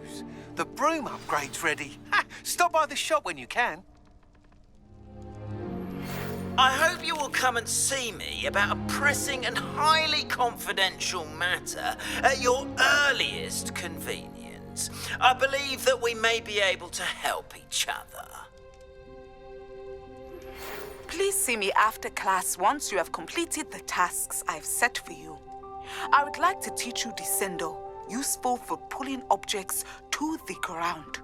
news. The broom upgrade's ready. Ha! Stop by the shop when you can. I hope you will come and see me about a pressing and highly confidential matter at your earliest convenience. I believe that we may be able to help each other. Please see me after class once you have completed the tasks I've set for you. I would like to teach you Descendo, useful for pulling objects to the ground.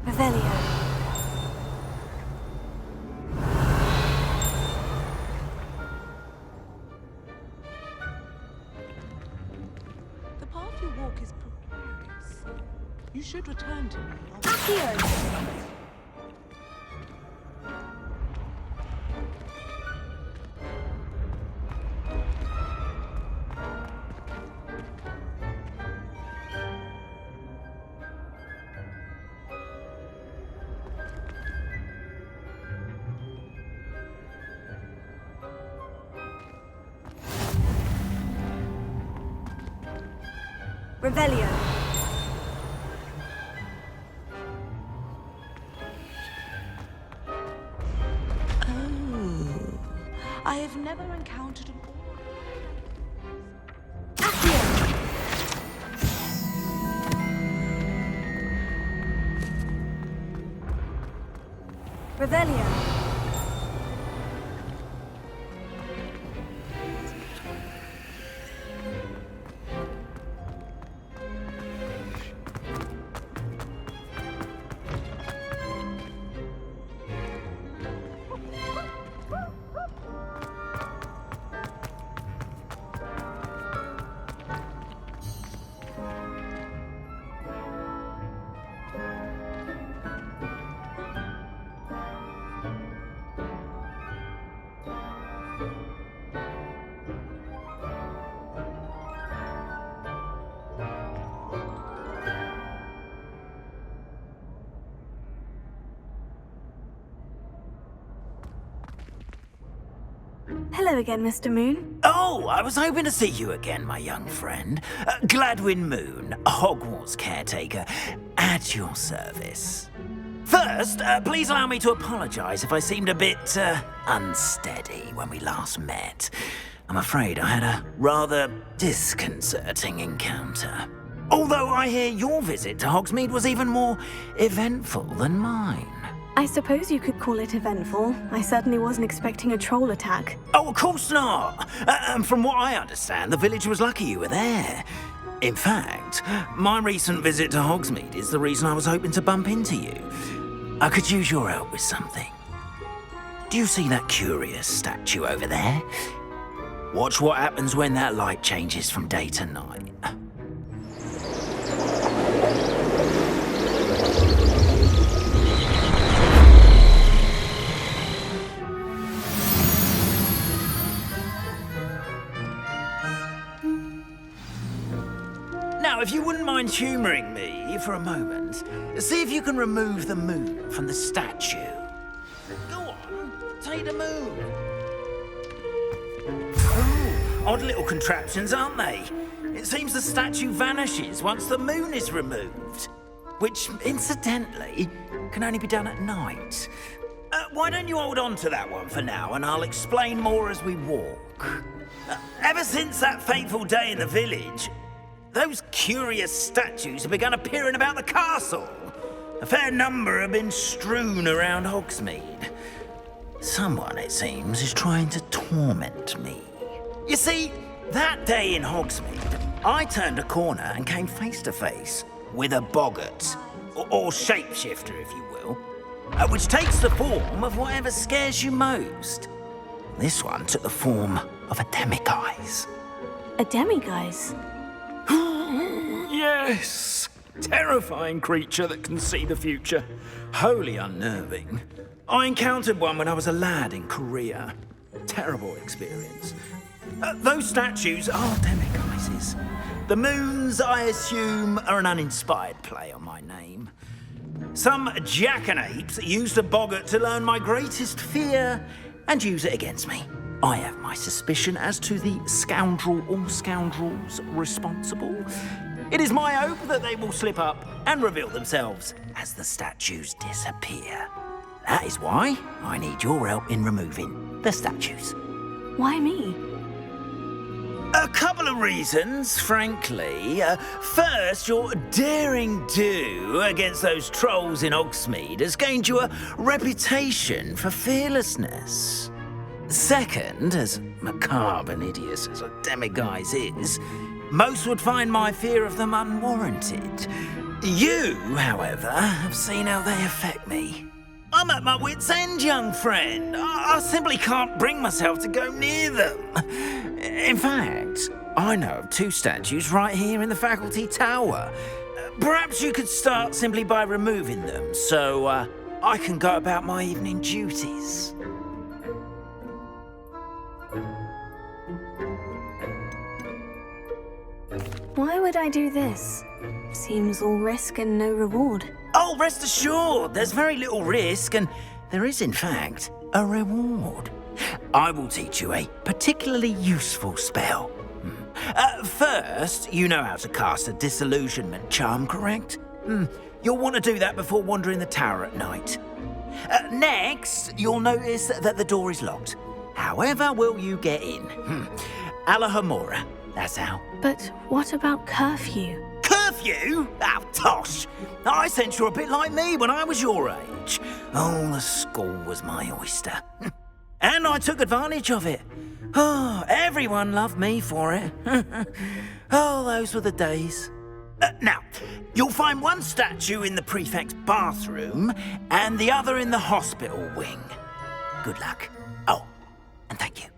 Revelio. The path you walk is precarious. You should return to me. Accio! Revelio. Oh, I have never encountered an Accio! Revelio. Hello again, Mr. Moon. Oh, I was hoping to see you again, my young friend. Gladwin Moon, Hogwarts caretaker, at your service. First, please allow me to apologise if I seemed a bit unsteady when we last met. I'm afraid I had a rather disconcerting encounter. Although I hear your visit to Hogsmeade was even more eventful than mine. I suppose you could call it eventful. I certainly wasn't expecting a troll attack. Oh, of course not. And from what I understand, the village was lucky you were there. In fact, my recent visit to Hogsmeade is the reason I was hoping to bump into you. I could use your help with something. Do you see that curious statue over there? Watch what happens when that light changes from day to night. Now, if you wouldn't mind humouring me for a moment, see if you can remove the moon from the statue. Go on, take the moon. Oh, odd little contraptions, aren't they? It seems the statue vanishes once the moon is removed. Which, incidentally, can only be done at night. Why don't you hold on to that one for now, and I'll explain more as we walk. Ever since that fateful day in the village, those curious statues have begun appearing about the castle. A fair number have been strewn around Hogsmeade. Someone, it seems, is trying to torment me. You see, that day in Hogsmeade, I turned a corner and came face to face with a boggart, or shapeshifter, if you will, which takes the form of whatever scares you most. This one took the form of a demiguise. A demiguise? Yes! Terrifying creature that can see the future. Wholly unnerving. I encountered one when I was a lad in Korea. Terrible experience. Those statues are demiguises. The moons, I assume, are an uninspired play on my name. Some jackanapes used a boggart to learn my greatest fear and use it against me. I have my suspicion as to the scoundrel or scoundrels responsible. It is my hope that they will slip up and reveal themselves as the statues disappear. That is why I need your help in removing the statues. Why me? A couple of reasons, frankly. First, your daring do against those trolls in Hogsmeade has gained you a reputation for fearlessness. Second, as macabre and hideous as a demiguise is, most would find my fear of them unwarranted. You, however, have seen how they affect me. I'm at my wit's end, young friend. I simply can't bring myself to go near them. In fact, I know of two statues right here in the faculty tower. Perhaps you could start simply by removing them, so I can go about my evening duties. Why would I do this? Seems all risk and no reward. Oh, rest assured, there's very little risk, and there is, in fact, a reward. I will teach you a particularly useful spell. First, you know how to cast a disillusionment charm, correct? You'll want to do that before wandering the tower at night. Next, you'll notice that the door is locked. However will you get in? Alahamora, that's how. But what about curfew? Curfew? Oh, tosh. I sense you're a bit like me when I was your age. Oh, the school was my oyster. And I took advantage of it. Oh, everyone loved me for it. Oh, those were the days. Now, you'll find one statue in the prefect's bathroom and the other in the hospital wing. Good luck. Oh, and thank you.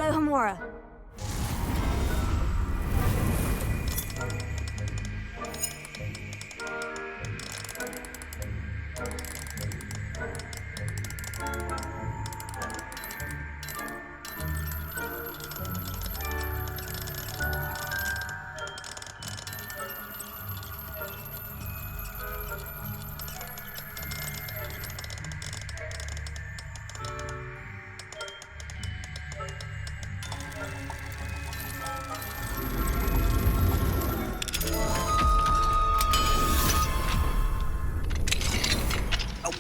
Alohomora.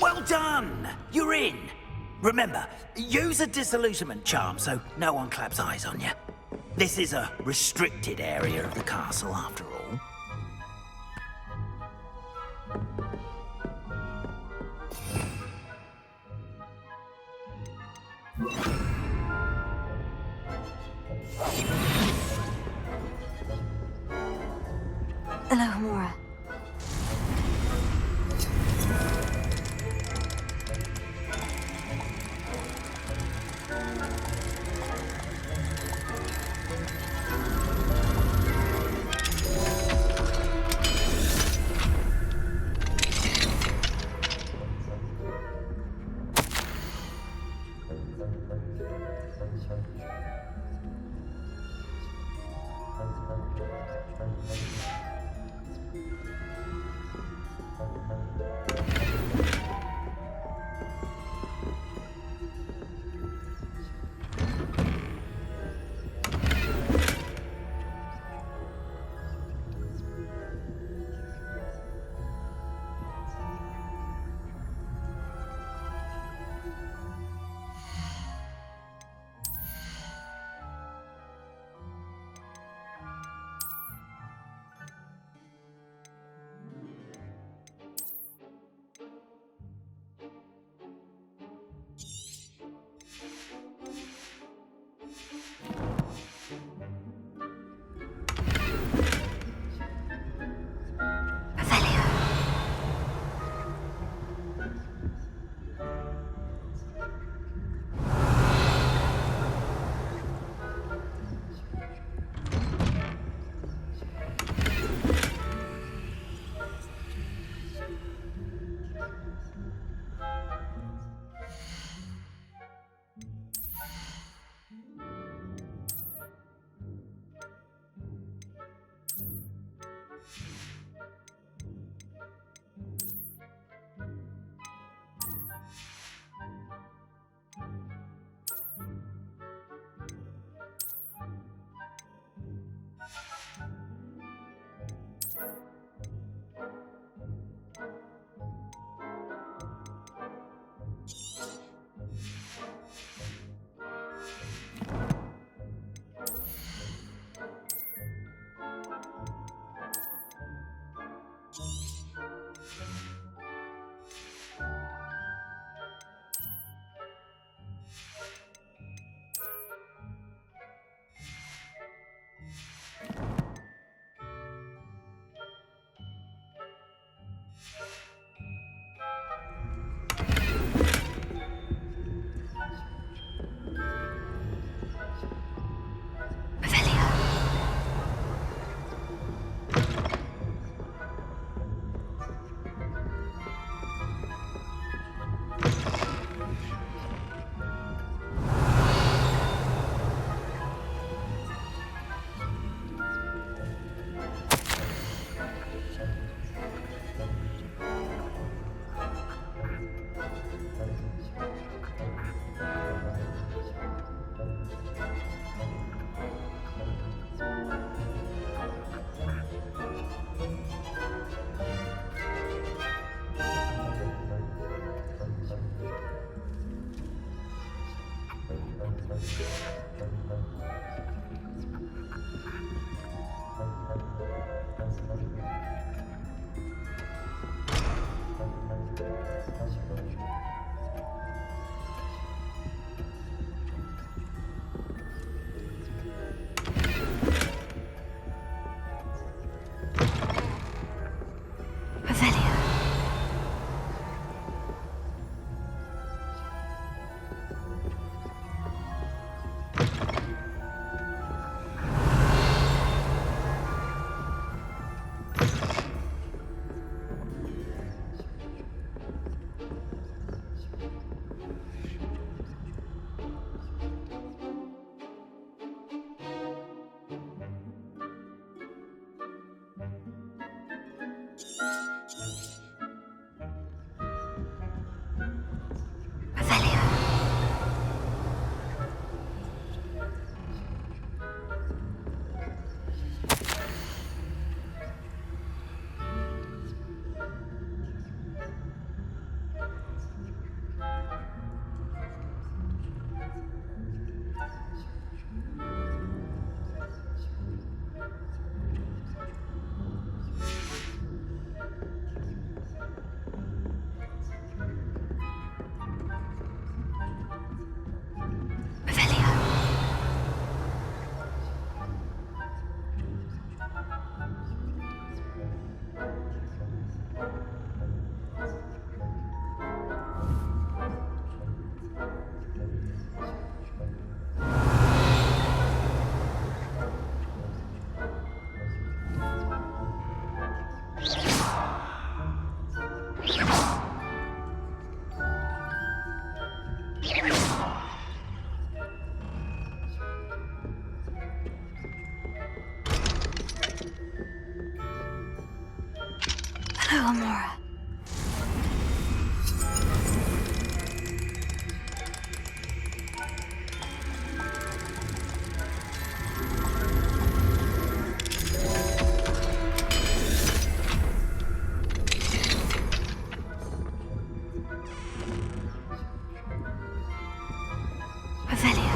Well done! You're in. Remember, use a disillusionment charm so no one claps eyes on you. This is a restricted area of the castle, after all. Alohomora. Hello, Amora. Revelio.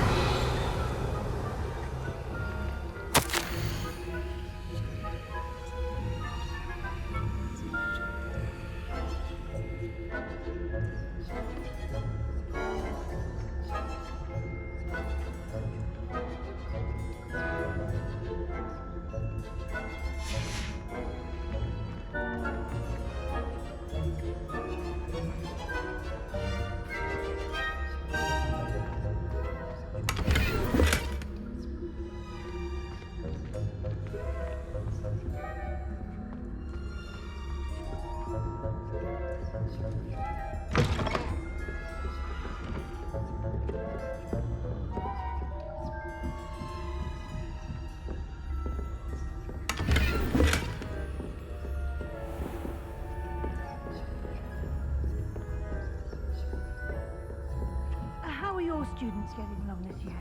How are your students getting along this year?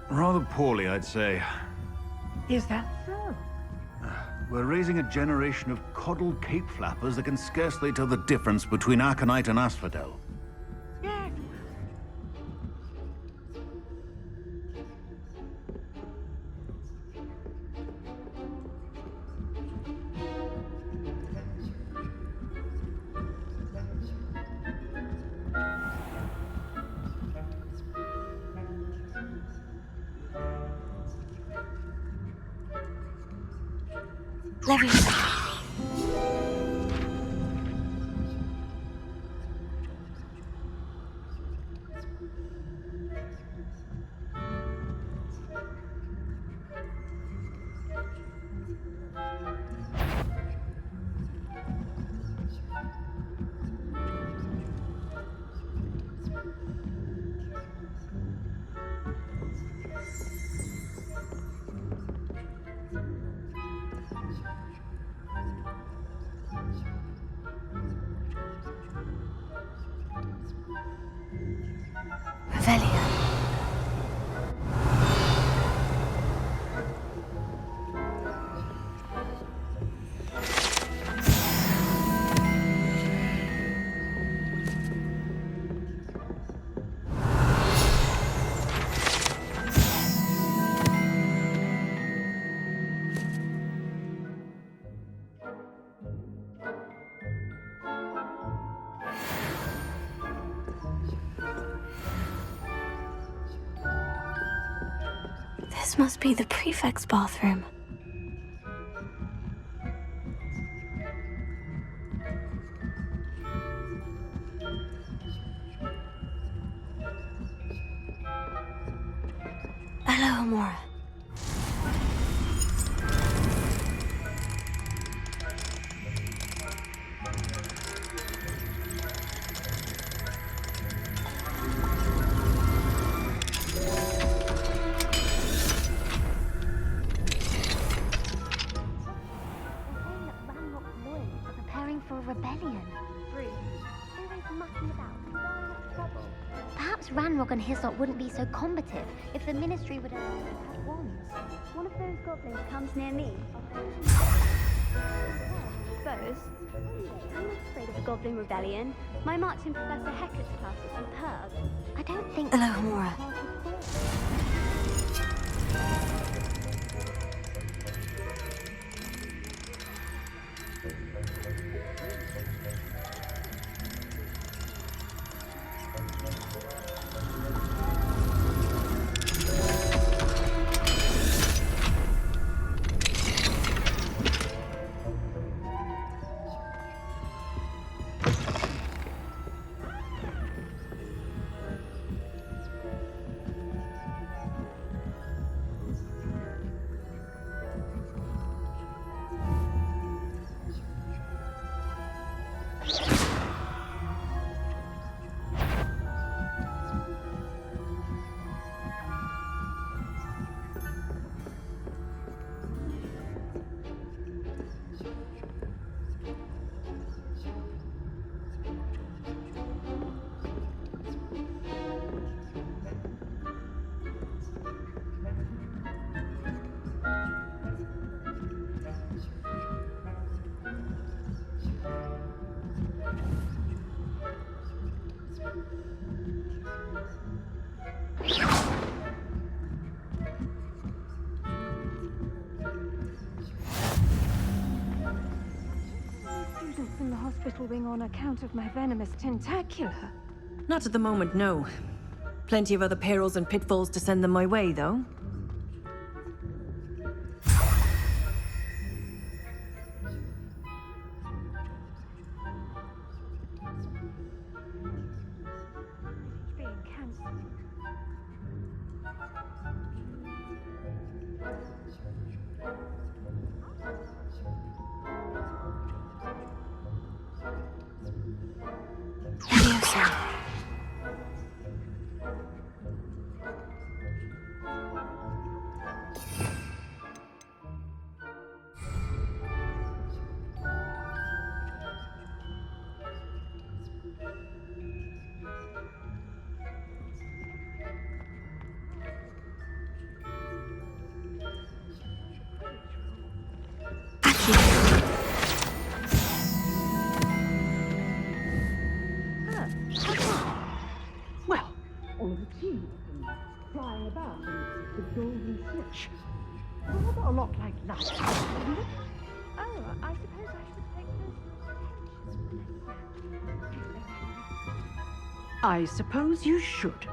Rather poorly, I'd say. Is that so? We're raising a generation of coddled cape flappers that can scarcely tell the difference between aconite and asphodel. Yes. Leviosa. Revelio. This must be the prefect's bathroom. Hello, Amora. for a rebellion. Rude. Always mucking about, stirring up trouble. Perhaps Ranrock and Hislop wouldn't be so combative if the Ministry would have wands. One of those goblins comes near me. Suppose. I'm not afraid of a goblin rebellion. My marching Professor Hecat's class is superb. I don't think... Hello, Hamura. Students in the hospital wing on account of my venomous tentacular. Not at the moment, no. Plenty of other perils and pitfalls to send them my way, though. Being cancelled. Leviosa. Well, all of the team flying about in the golden flesh. Rather a lot like light, isn't it? Oh, I suppose I should take those. I suppose you should.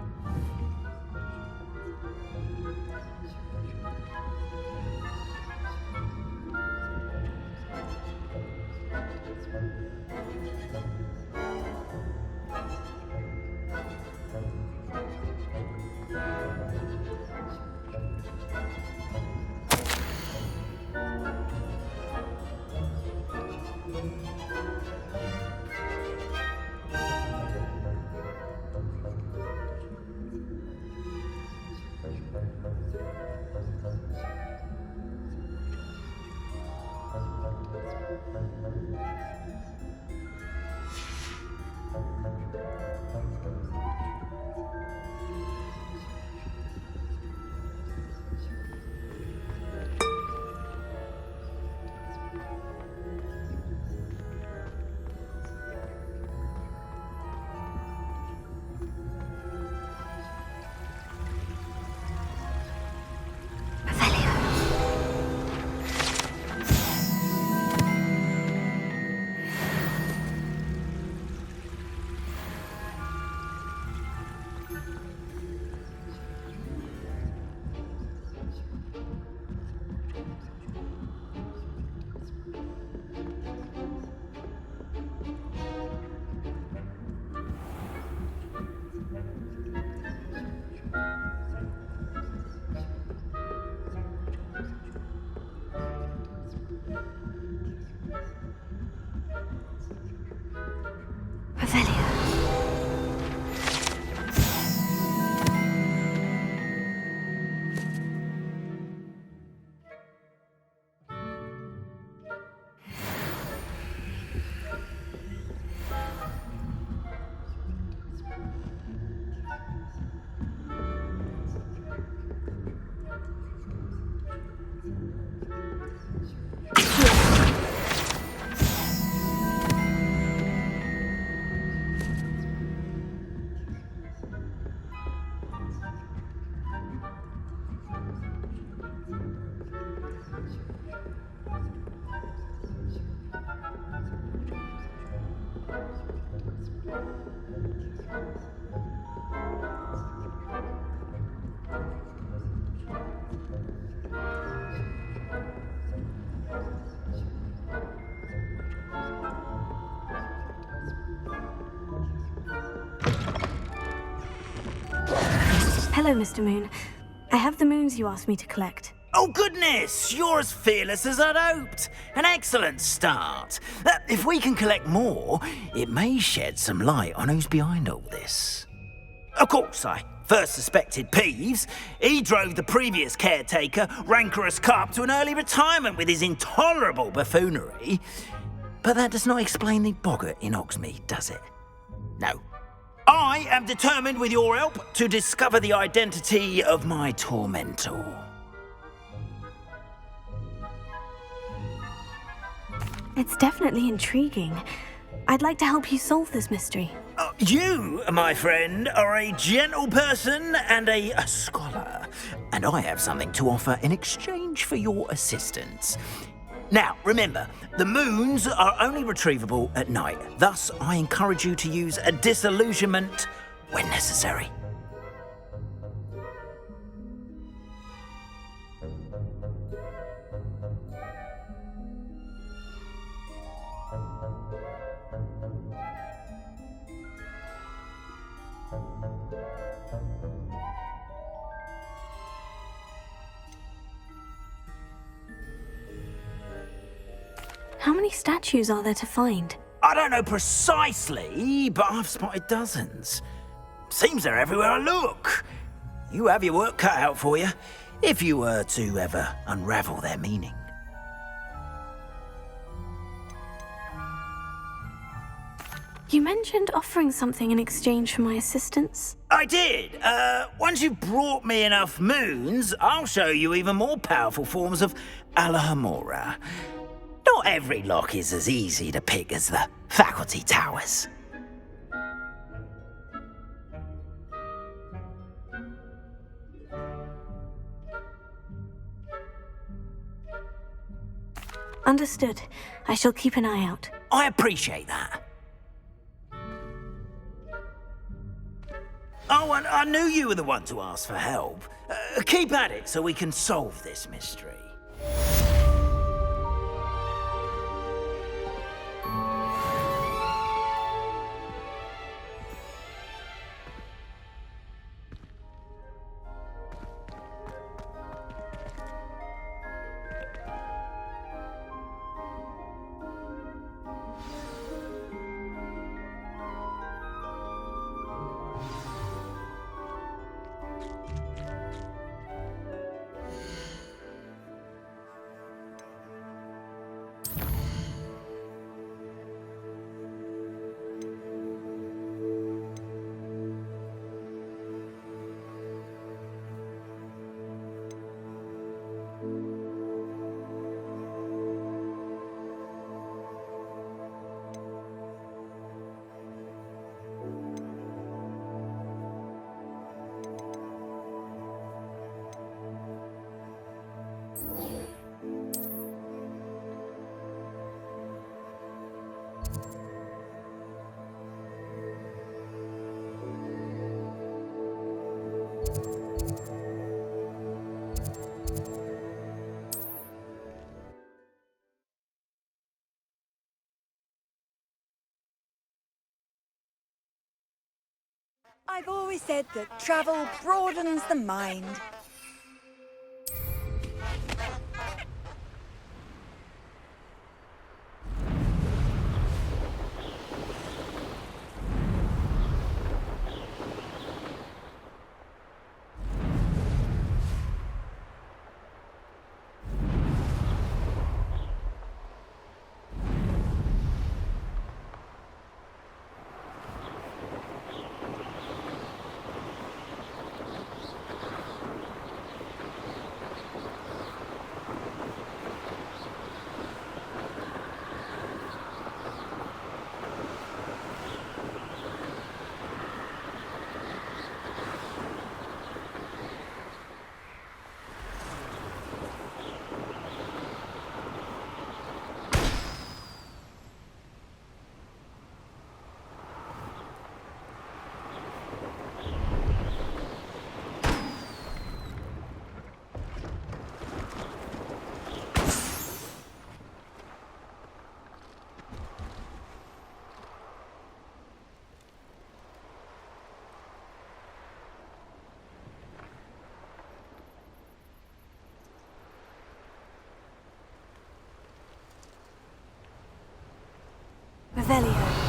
Hello, Mr. Moon. I have the moons you asked me to collect. Oh, goodness! You're as fearless as I'd hoped. An excellent start. If we can collect more, it may shed some light on who's behind all this. Of course, I first suspected Peeves. He drove the previous caretaker, Rancorous Carp, to an early retirement with his intolerable buffoonery. But that does not explain the boggart in Hogsmeade, does it? No. I am determined, with your help, to discover the identity of my tormentor. It's definitely intriguing. I'd like to help you solve this mystery. You, my friend, are a gentle person and a scholar, and I have something to offer in exchange for your assistance. Now, remember, the moons are only retrievable at night. Thus, I encourage you to use a disillusionment when necessary. How many statues are there to find? I don't know precisely, but I've spotted dozens. Seems they're everywhere I look. You have your work cut out for you, if you were to ever unravel their meaning. You mentioned offering something in exchange for my assistance. I did. Once you've brought me enough moons, I'll show you even more powerful forms of Alahamora. Not every lock is as easy to pick as the faculty towers. Understood. I shall keep an eye out. I appreciate that. Oh, and I knew you were the one to ask for help. Keep at it so we can solve this mystery. I've always said that travel broadens the mind. Revelio.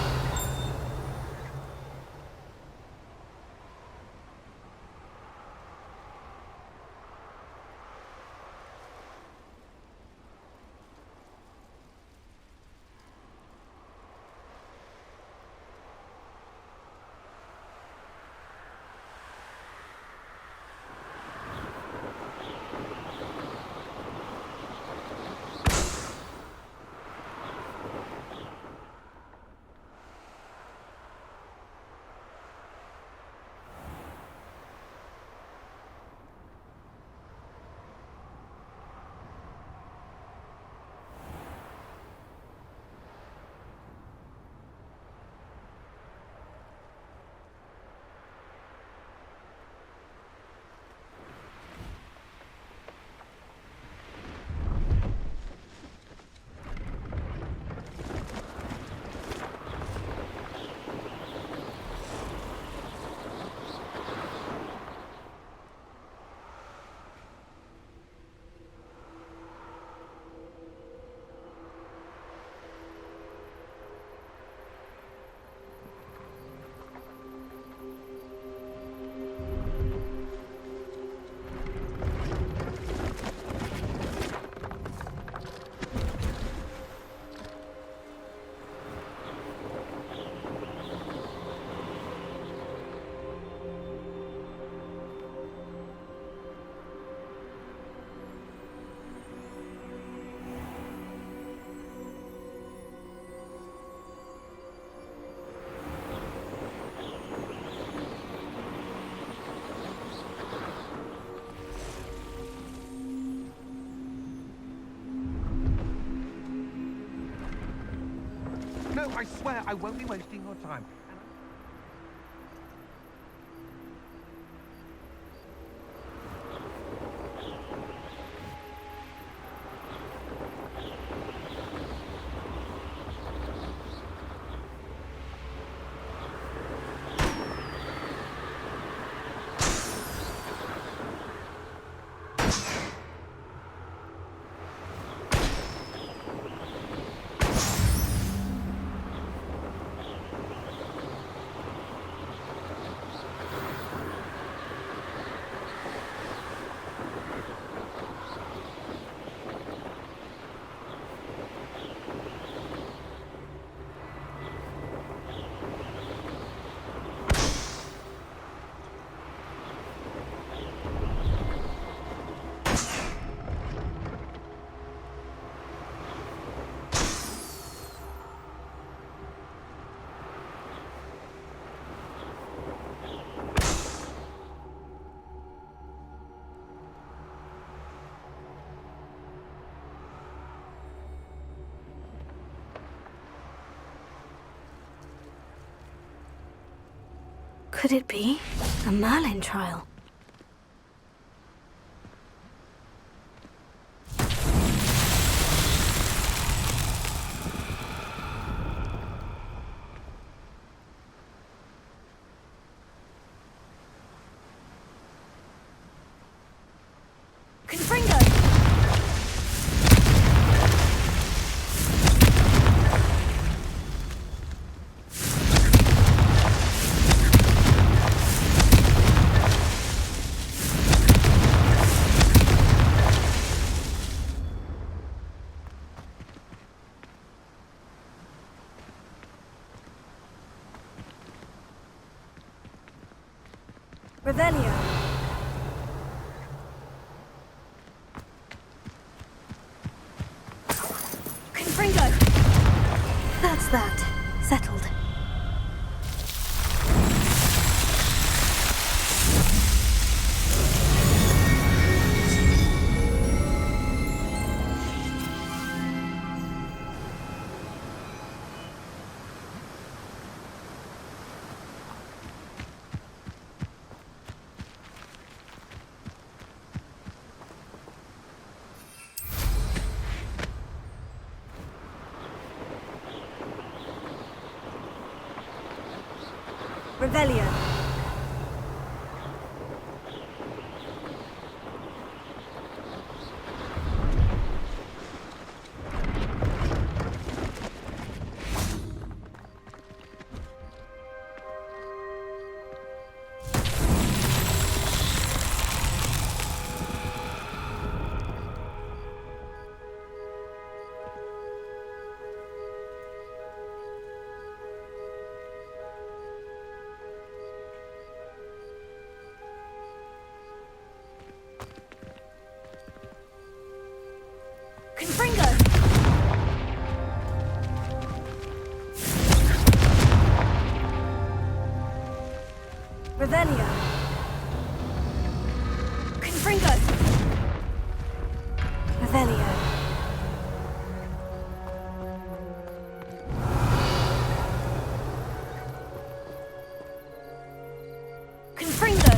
No, I swear I won't be wasting your time. Could it be a Merlin trial? Confringo! Revelio. Confringo! That's that. Settled. Revelio. Revelio. Confringo. Revelio. Confringo.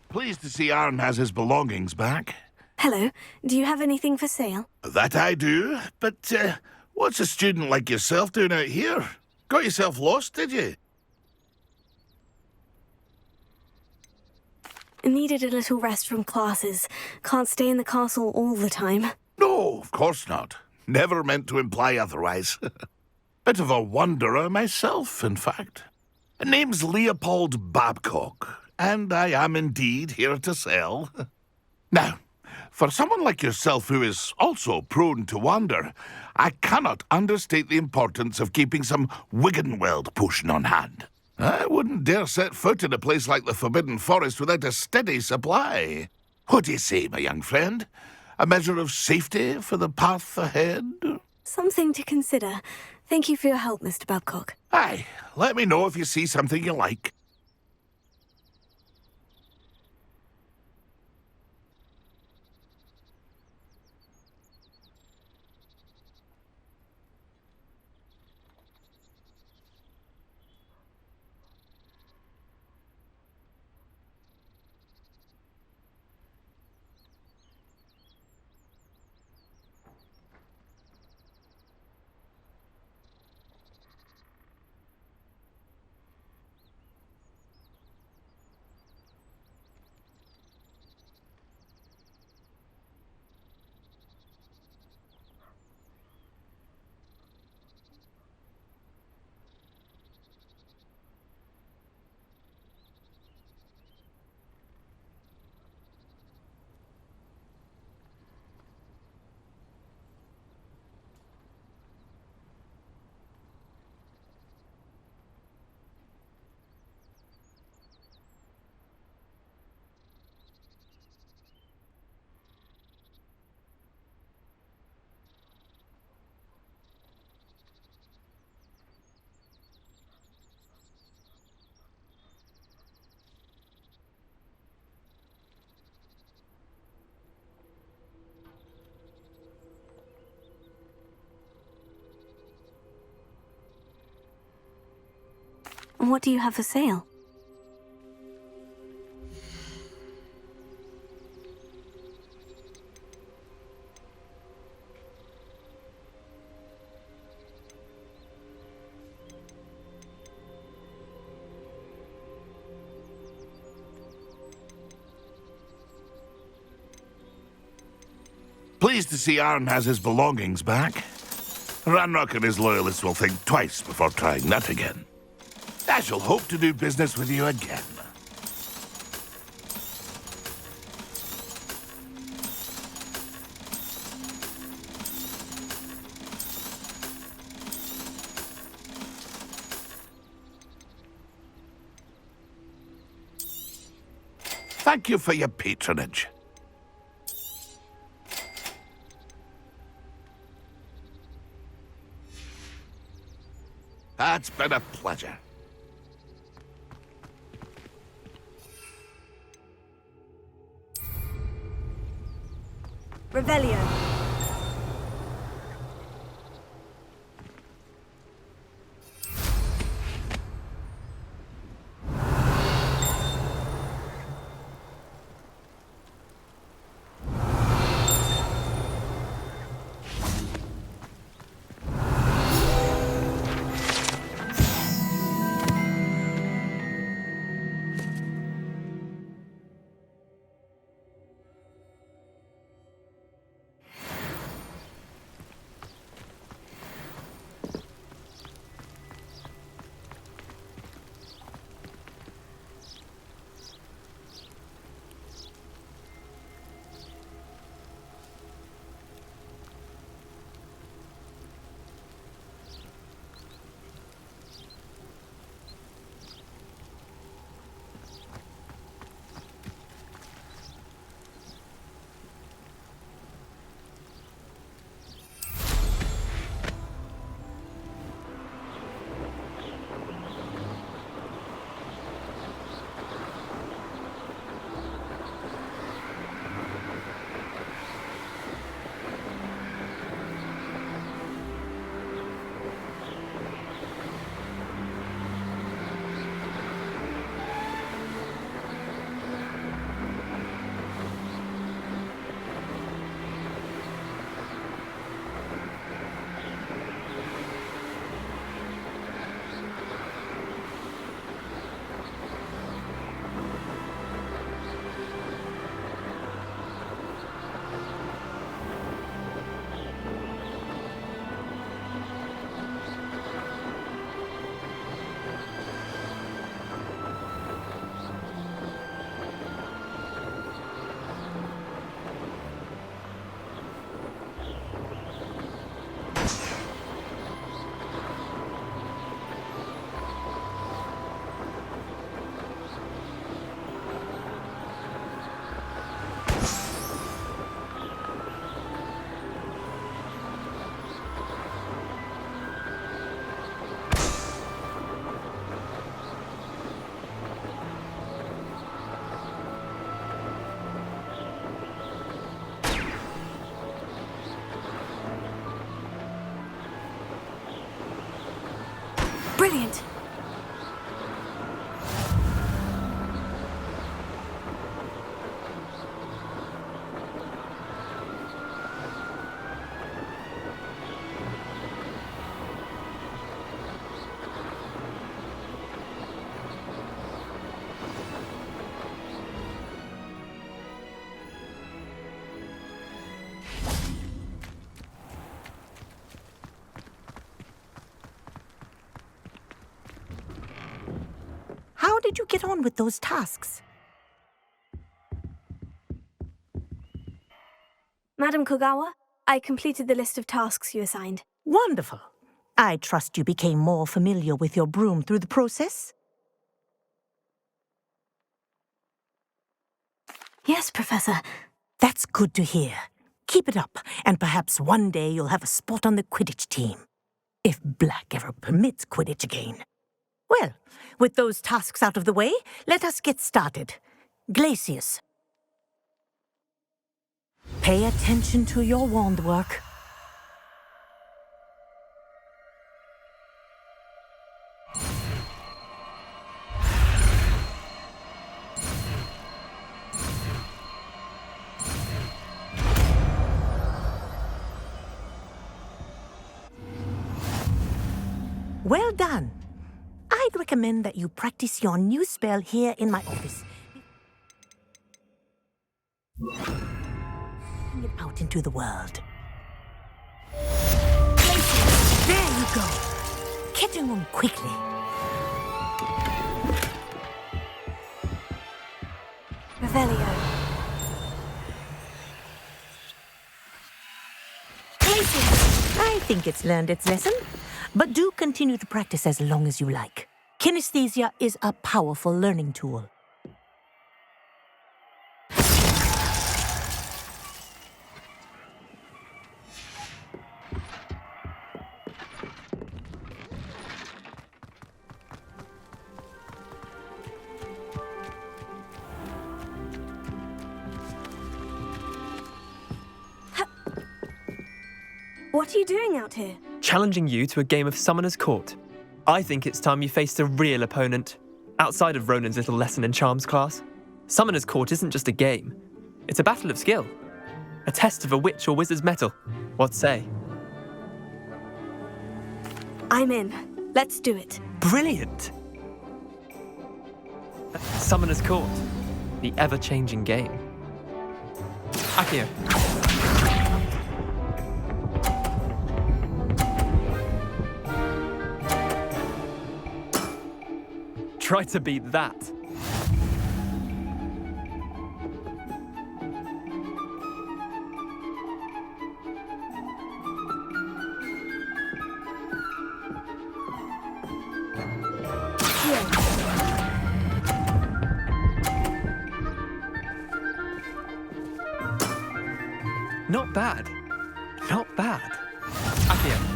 Pleased to see Arn has his belongings back. Hello. Do you have anything for sale? That I do, but what's a student like yourself doing out here? Got yourself lost, did you? Needed a little rest from classes. Can't stay in the castle all the time. No, of course not. Never meant to imply otherwise. Bit of a wanderer myself, in fact. Name's Leopold Babcock, and I am indeed here to sell. Now, for someone like yourself who is also prone to wander, I cannot understate the importance of keeping some Wiggenweld potion on hand. I wouldn't dare set foot in a place like the Forbidden Forest without a steady supply. What do you say, my young friend? A measure of safety for the path ahead? Something to consider. Thank you for your help, Mr. Babcock. Aye, let me know if you see something you like. What do you have for sale? Pleased to see Arn has his belongings back. Ranrock and his loyalists will think twice before trying that again. I shall hope to do business with you again. Thank you for your patronage. It's been a pleasure. Revelio. Brilliant! How did you get on with those tasks? Madam Kogawa, I completed the list of tasks you assigned. Wonderful. I trust you became more familiar with your broom through the process? Yes, Professor. That's good to hear. Keep it up, and perhaps one day you'll have a spot on the Quidditch team. If Black ever permits Quidditch again. Well, with those tasks out of the way, let us get started. Glacius. Pay attention to your wand work. Well done. I'd recommend that you practice your new spell here in my office. Bring it out into the world. There you go. Catching on quickly. Revelio. I think it's learned its lesson, but do continue to practice as long as you like. Kinesthesia is a powerful learning tool. What are you doing out here? Challenging you to a game of Summoner's Court. I think it's time you faced a real opponent, outside of Ronan's little lesson in charms class. Summoner's Court isn't just a game. It's a battle of skill. A test of a witch or wizard's mettle. What say? I'm in. Let's do it. Brilliant! Summoner's Court. The ever-changing game. Akio. Try to beat that. Not bad. Not bad. Akio.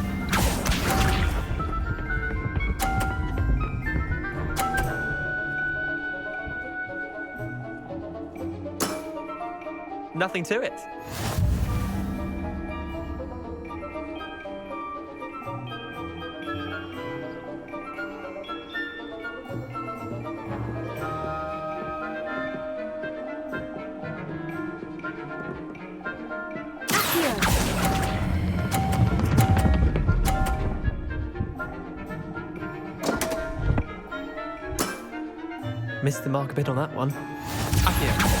Nothing to it. Missed the mark a bit on that one. Akio.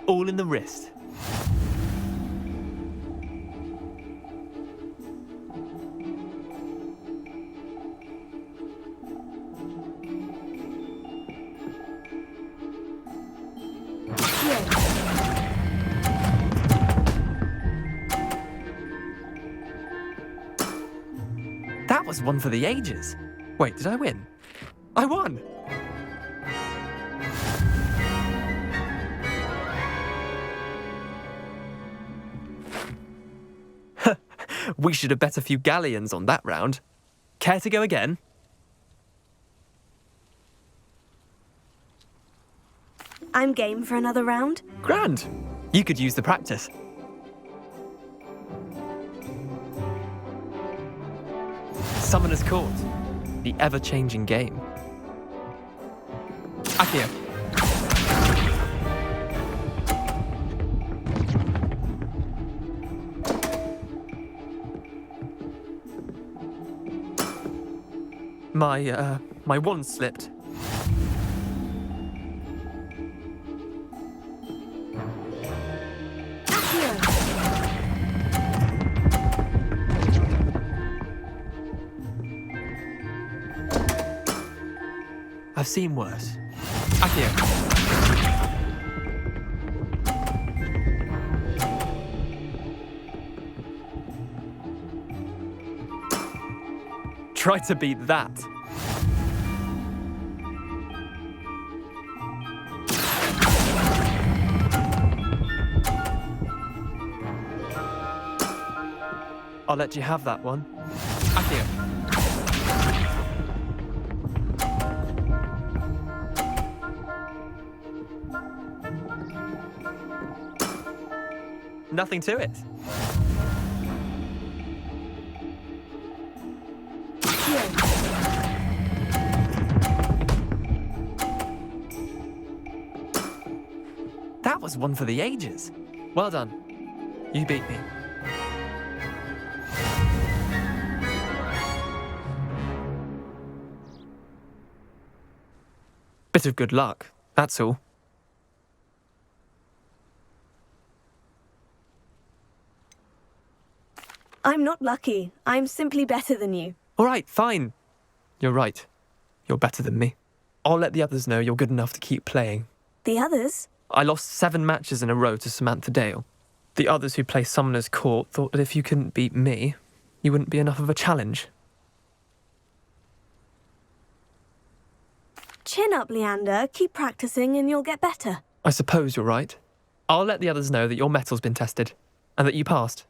All in the wrist. That was one for the ages. Wait, did I win? I won! We should have bet a few galleons on that round. Care to go again? I'm game for another round. Grand. You could use the practice. Summoner's Court. The ever-changing game. Akio. My wand slipped. I've seen worse. Akio. Try to beat that. I'll let you have that one. Akio. Nothing to it. That was one for the ages. Well done. You beat me. Bit of good luck, that's all. I'm not lucky. I'm simply better than you. All right, fine. You're right. You're better than me. I'll let the others know you're good enough to keep playing. The others? I lost 7 matches in a row to Samantha Dale. The others who play Summoner's Court thought that if you couldn't beat me, you wouldn't be enough of a challenge. Chin up, Leander. Keep practicing and you'll get better. I suppose you're right. I'll let the others know that your metal's been tested, and that you passed.